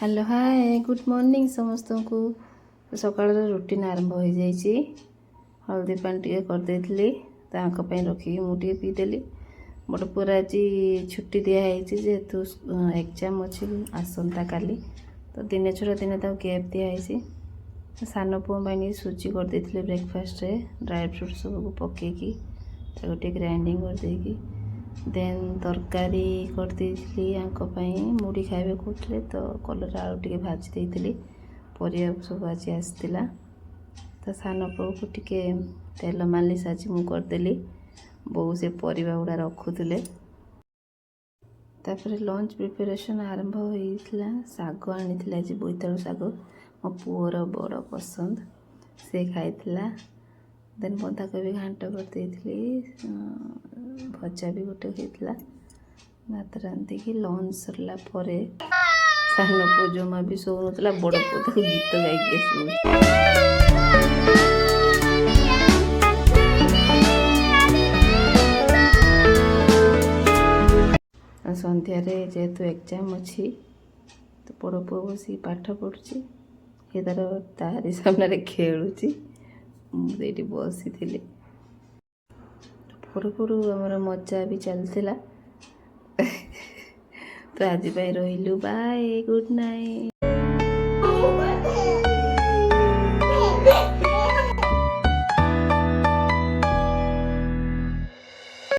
Hello hi good morning समस्त को। सकाल रुटीन आरंभ हो जाइए। हल्दी पानी टे करदेली रखिक मुझे पीदेली। बट पूरा आज छुट्टी दिखाई जेहेतु एग्जाम अच्छी आसंता काली तो दिने छड़ा दिने गैप दिखाई। सान पुओं सुजी करदे ब्रेकफास्ट रे ड्राई फ्रूट सब पकईकी गोटे ग्राइंडिंग करदेकी देन तरकारी करदेली मुड़ी खाइबे कहते तो कलर आलू टे भाजी देती परिया सब आज आसला। तो सान पुओ को टिके तेल मालिश आज मुझे करदेली। बो से परिवा गुड़ा रखुले। तापर लंच प्रिपरेशन आरंभ होता। शाग आनी आज बोईतालु शाग मो पुओर बड़ पसंद से खाइला। देन बंधाकोबी घांट करदेली भजा भी गोटे होता। भात रांधिकी लंच सरला सान पु जमा भी शो ना बड़ पु गीत गाइके संध्यार जेहेतु एग्जाम अच्छी तो बड़ पु बस पाठ पढ़ुची ये तारी सामने खेलुची मुझे बसी थी। पढ़ू पढ़ू आमर मजा भी चलता। तो आज रही बाय गुड नाइट।